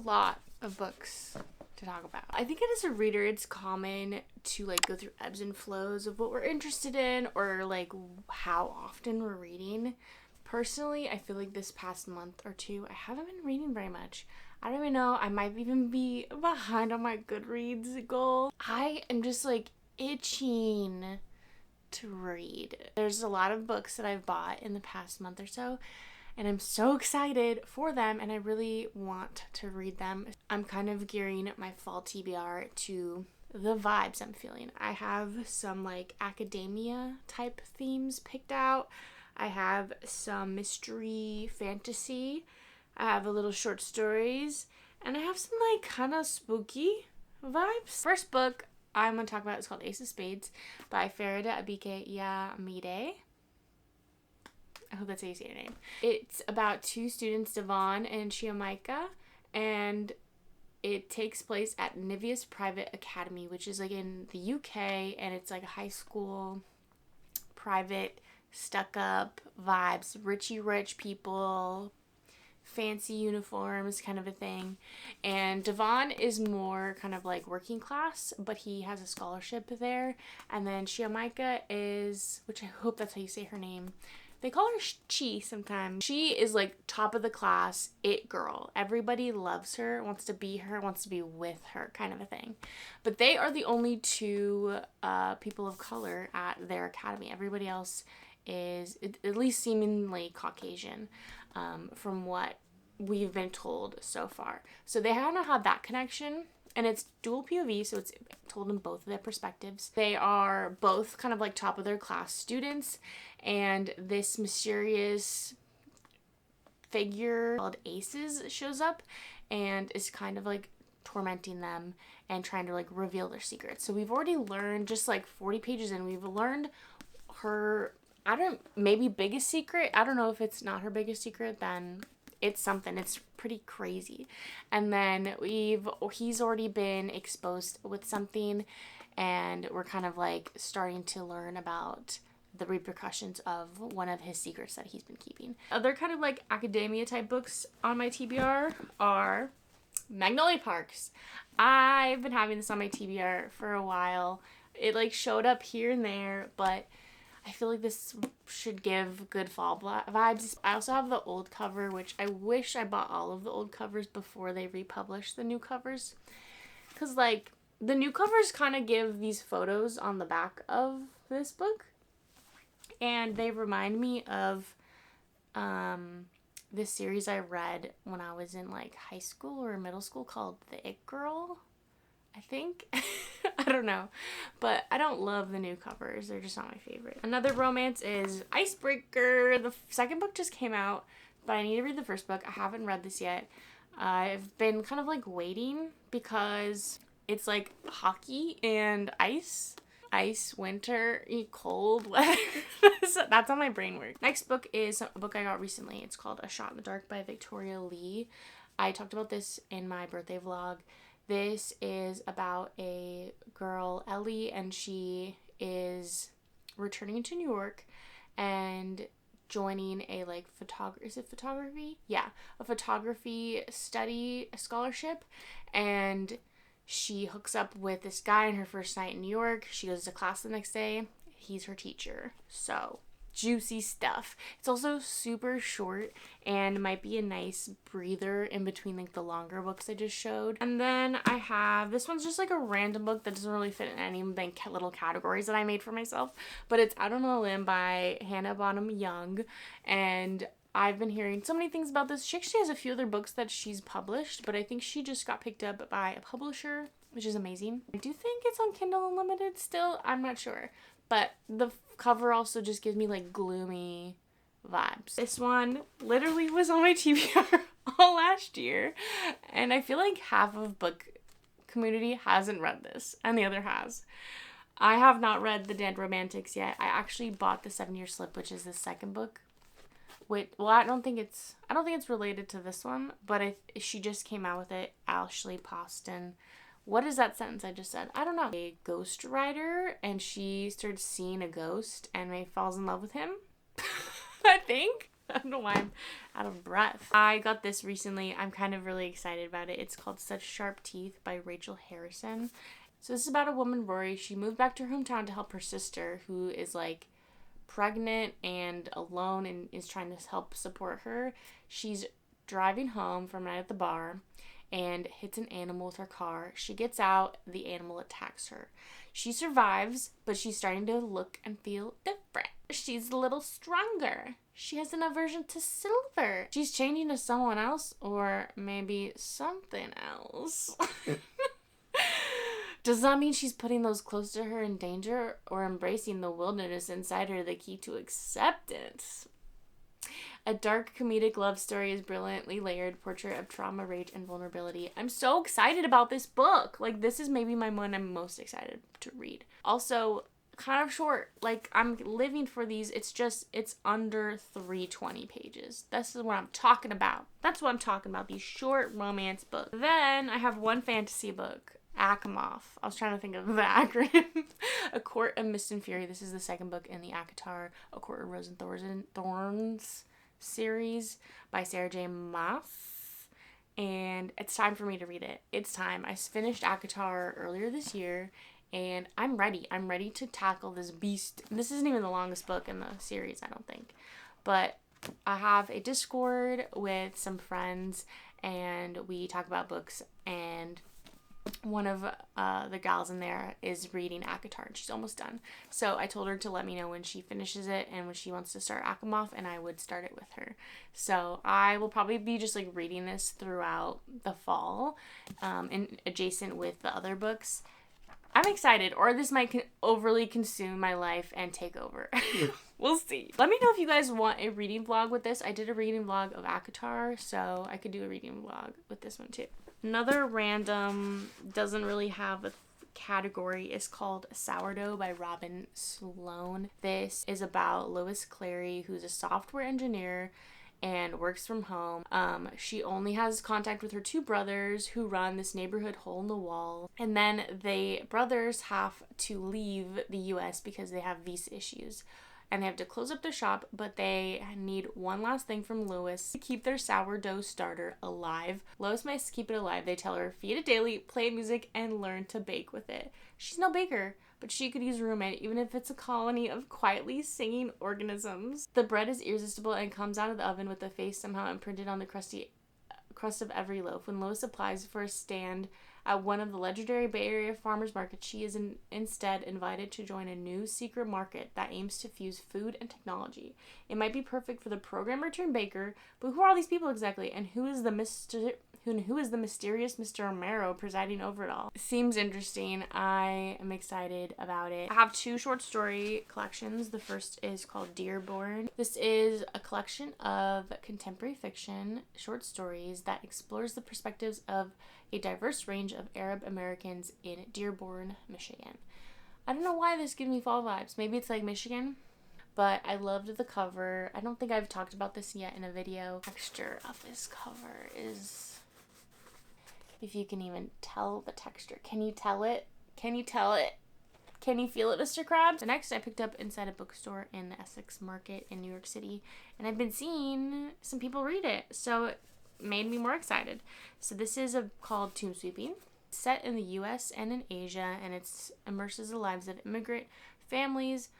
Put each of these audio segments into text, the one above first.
lot of books to talk about. I think as a reader, it's common to like go through ebbs and flows of what we're interested in or like how often we're reading. Personally, I feel like this past month or two, I haven't been reading very much. I don't even know. I might even be behind on my Goodreads goal. I am just like itching to read. There's a lot of books that I've bought in the past month or so, and I'm so excited for them, and I really want to read them. I'm kind of gearing my fall TBR to the vibes I'm feeling. I have some like academia type themes picked out. I have some mystery fantasy. I have a little short stories, and I have some like kind of spooky vibes. First book I'm going to talk about is called Ace of Spades by Faridah Àbíké-Íyímídé. I hope that's how you say your name. It's about two students, Devon and Chiamika, and it takes place at Nivea's Private Academy, which is like in the UK, and it's like a high school, private, stuck-up vibes, richy rich people, fancy uniforms kind of a thing. And Devon is more kind of like working class, but he has a scholarship there. And then Chiamika is, which I hope that's how you say her name, they call her Chi sometimes. She is like top of the class, it girl. Everybody loves her, wants to be with her kind of a thing. But they are the only two people of color at their academy. Everybody else is at least seemingly Caucasian, from what we've been told so far. So they haven't had that connection. And it's dual POV, so it's told in both of their perspectives. They are both kind of like top of their class students, and this mysterious figure called Aces shows up and is kind of like tormenting them and trying to like reveal their secrets. So we've already learned, just like 40 pages in, we've learned her, maybe biggest secret. I don't know if it's not her biggest secret, then it's something. It's pretty crazy. And then he's already been exposed with something, and we're kind of like starting to learn about the repercussions of one of his secrets that he's been keeping. Other kind of like academia type books on my TBR are Magnolia Parks. I've been having this on my TBR for a while. It like showed up here and there, but I feel like this should give good fall vibes. I also have the old cover, which I wish I bought all of the old covers before they republished the new covers. Because, like, the new covers kind of give these photos on the back of this book. And they remind me of this series I read when I was in, like, high school or middle school called The It Girl, I think. I don't know. But I don't love the new covers. They're just not my favorite. Another romance is Icebreaker. The second book just came out, but I need to read the first book. I haven't read this yet. I've been kind of like waiting because it's like hockey and ice. Ice, winter, cold, weather. That's how my brain works. Next book is a book I got recently. It's called A Shot in the Dark by Victoria Lee. I talked about this in my birthday vlog. This is about a girl, Ellie, and she is returning to New York and joining a like photography? Yeah, a photography study scholarship, and she hooks up with this guy on her first night in New York. She goes to class the next day. He's her teacher. So juicy stuff. It's also super short and might be a nice breather in between like the longer books I just showed. And then I have, this one's just like a random book that doesn't really fit in any of the little categories that I made for myself, but it's Out on a Limb by Hannah Bonam-Young, and I've been hearing so many things about this. She actually has a few other books that she's published, but I think she just got picked up by a publisher, which is amazing. I do think it's on Kindle Unlimited still. I'm not sure. But the cover also just gives me like gloomy vibes. This one literally was on my TBR all last year, and I feel like half of book community hasn't read this and the other has. I have not read The Dead Romantics yet. I actually bought The 7-Year Slip, which is the second book. I don't think it's related to this one, but she just came out with it. Ashley Poston. What is that sentence I just said? I don't know. A ghost writer, and she starts seeing a ghost and falls in love with him. I think. I don't know why I'm out of breath. I got this recently. I'm kind of really excited about it. It's called Such Sharp Teeth by Rachel Harrison. So this is about a woman, Rory. She moved back to her hometown to help her sister, who is like pregnant and alone and is trying to help support her. She's driving home from a night at the bar and hits an animal with her car. She gets out, the animal attacks her. She survives, but she's starting to look and feel different. She's a little stronger. She has an aversion to silver. She's changing to someone else, or maybe something else. Does that mean she's putting those close to her in danger, or embracing the wilderness inside her the key to acceptance? A dark comedic love story is brilliantly layered portrait of trauma, rage, and vulnerability. I'm so excited about this book. Like, this is maybe my one I'm most excited to read. Also, kind of short. Like, I'm living for these. It's under 320 pages. This is what I'm talking about. That's what I'm talking about. These short romance books. Then I have one fantasy book. Achamoth. I was trying to think of the acronym. A Court of Mist and Fury. This is the second book in the ACOTAR A Court of Rose and Thorns series by Sarah J. Maas. And it's time for me to read it. It's time. I finished ACOTAR earlier this year, and I'm ready. I'm ready to tackle this beast. This isn't even the longest book in the series, I don't think. But I have a Discord with some friends, and we talk about books, and one of the gals in there is reading ACOTAR, and she's almost done. So I told her to let me know when she finishes it and when she wants to start Achamoth, and I would start it with her. So I will probably be just like reading this throughout the fall, and adjacent with the other books. I'm excited, or this might overly consume my life and take over. We'll see. Let me know if you guys want a reading vlog with this. I did a reading vlog of ACOTAR, so I could do a reading vlog with this one too. Another random, doesn't really have a category, is called Sourdough by Robin Sloan. This is about Lois Clary, who's a software engineer and works from home. She only has contact with her two brothers who run this neighborhood hole in the wall. And then the brothers have to leave the US because they have visa issues. And they have to close up their shop, but they need one last thing from Lois to keep their sourdough starter alive. Lois must keep it alive. They tell her, feed it daily, play music, and learn to bake with it. She's no baker, but she could use a roommate, even if it's a colony of quietly singing organisms. The bread is irresistible and comes out of the oven with the face somehow imprinted on the crust of every loaf. When Lois applies for a stand at one of the legendary Bay Area farmers markets, she is instead invited to join a new secret market that aims to fuse food and technology. It might be perfect for the programmer turned baker, but who are all these people exactly? And who is the mysterious Mr. Romero presiding over it all? Seems interesting. I am excited about it. I have two short story collections. The first is called Dearborn. This is a collection of contemporary fiction short stories that explores the perspectives of a diverse range of Arab Americans in Dearborn, Michigan. I don't know why this gives me fall vibes. Maybe it's like Michigan, but I loved the cover. I don't think I've talked about this yet in a video. The texture of this cover is, if you can even tell the texture. Can you tell it? Can you tell it? Can you feel it, Mr. Krabs? The next I picked up inside a bookstore in the Essex Market in New York City, and I've been seeing some people read it, so it made me more excited. So this is called Tomb Sweeping. It's set in the US and in Asia, and it immerses the lives of immigrant families,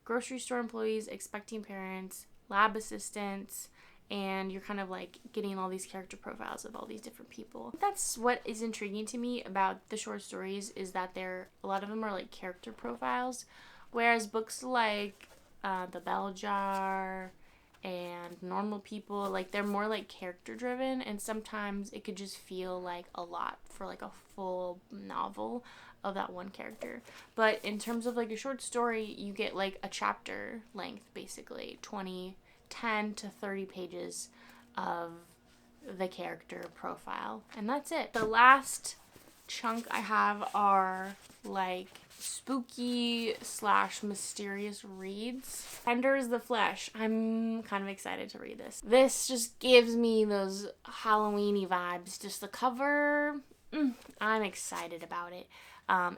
grocery store employees, expecting parents, lab assistants, and you're kind of like getting all these character profiles of all these different people. That's what is intriguing to me about the short stories, is that a lot of them are like character profiles, whereas books like The Bell Jar and Normal People, like they're more like character driven, and sometimes it could just feel like a lot for like a full novel of that one character. But in terms of like a short story, you get like a chapter length, basically 10 to 30 pages of the character profile, and that's it. The last chunk I have are like spooky / mysterious reads. Tender is the Flesh. I'm kind of excited to read this. This just gives me those Halloween-y vibes. Just the cover, I'm excited about it.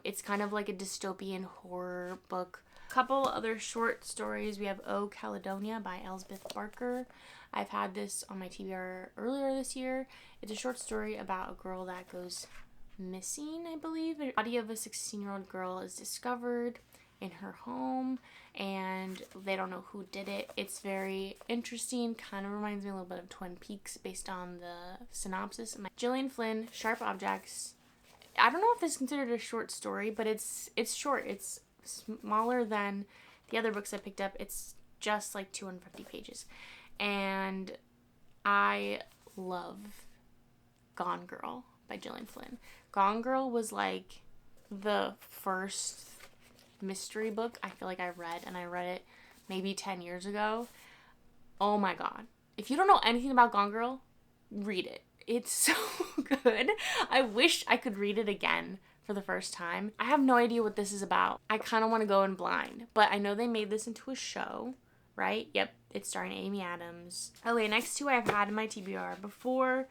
It's kind of like a dystopian horror book. Couple other short stories. We have Oh, Caledonia by Elspeth Barker. I've had this on my TBR earlier this year. It's a short story about a girl that goes missing, I believe. The body of a 16-year-old girl is discovered in her home, and they don't know who did it. It's very interesting, kind of reminds me a little bit of Twin Peaks based on the synopsis. Gillian Flynn, Sharp Objects. I don't know if this is considered a short story, but it's short. It's smaller than the other books I picked up. It's just like 250 pages. And I love Gone Girl by Gillian Flynn. Gone Girl was like the first mystery book I feel like I read, and I read it maybe 10 years ago. Oh my god. If you don't know anything about Gone Girl, read it. It's so good. I wish I could read it again for the first time. I have no idea what this is about. I kind of want to go in blind, but I know they made this into a show, right? Yep, it's starring Amy Adams. Okay, next two I've had in my TBR before,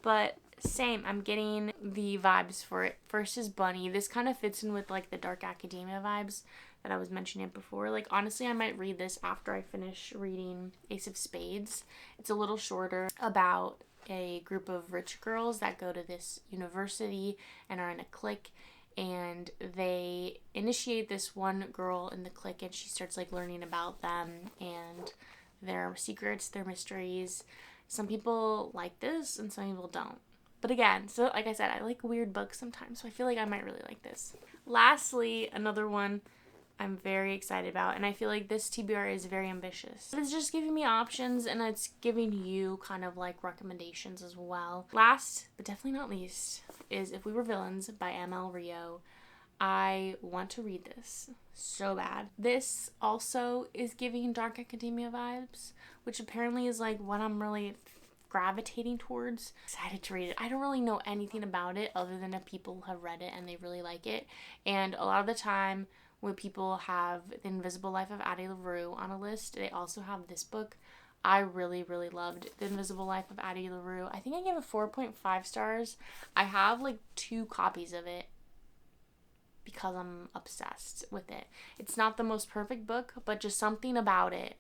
but same, I'm getting the vibes for it. First is Bunny. This kind of fits in with like the dark academia vibes that I was mentioning before. Like, honestly, I might read this after I finish reading Ace of Spades. It's a little shorter, about a group of rich girls that go to this university and are in a clique, and they initiate this one girl in the clique, and she starts like learning about them and their secrets, their mysteries. Some people like this and some people don't. But again, so like I said, I like weird books sometimes, so I feel like I might really like this. Lastly, another one I'm very excited about, and I feel like this TBR is very ambitious. It's just giving me options, and it's giving you kind of like recommendations as well. Last, but definitely not least, is If We Were Villains by ML Rio. I want to read this so bad. This also is giving dark academia vibes, which apparently is like what I'm really gravitating towards. Excited to read it. I don't really know anything about it other than that people have read it and they really like it. And a lot of the time when people have The Invisible Life of Addie LaRue on a list, they also have this book. I really, really loved The Invisible Life of Addie LaRue. I think I gave it 4.5 stars. I have like 2 copies of it because I'm obsessed with it. It's not the most perfect book, but just something about it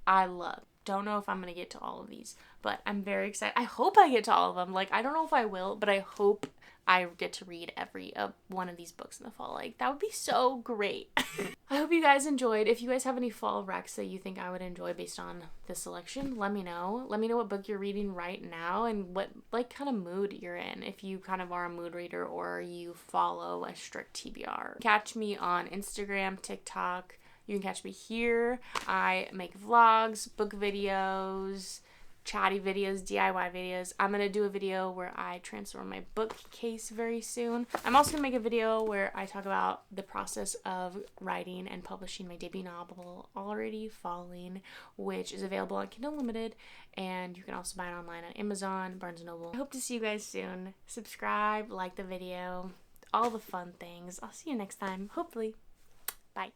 I love. Don't know if I'm going to get to all of these, but I'm very excited. I hope I get to all of them. Like, I don't know if I will, but I hope I get to read every one of these books in the fall. Like, that would be so great. I hope you guys enjoyed. If you guys have any fall recs that you think I would enjoy based on this selection, let me know. Let me know what book you're reading right now and what, like, kind of mood you're in. If you kind of are a mood reader or you follow a strict TBR. Catch me on Instagram, TikTok. You can catch me here. I make vlogs, book videos, chatty videos, DIY videos. I'm going to do a video where I transform my bookcase very soon. I'm also going to make a video where I talk about the process of writing and publishing my debut novel, Already Falling, which is available on Kindle Unlimited, and you can also buy it online on Amazon, Barnes & Noble. I hope to see you guys soon. Subscribe, like the video, all the fun things. I'll see you next time, hopefully. Bye.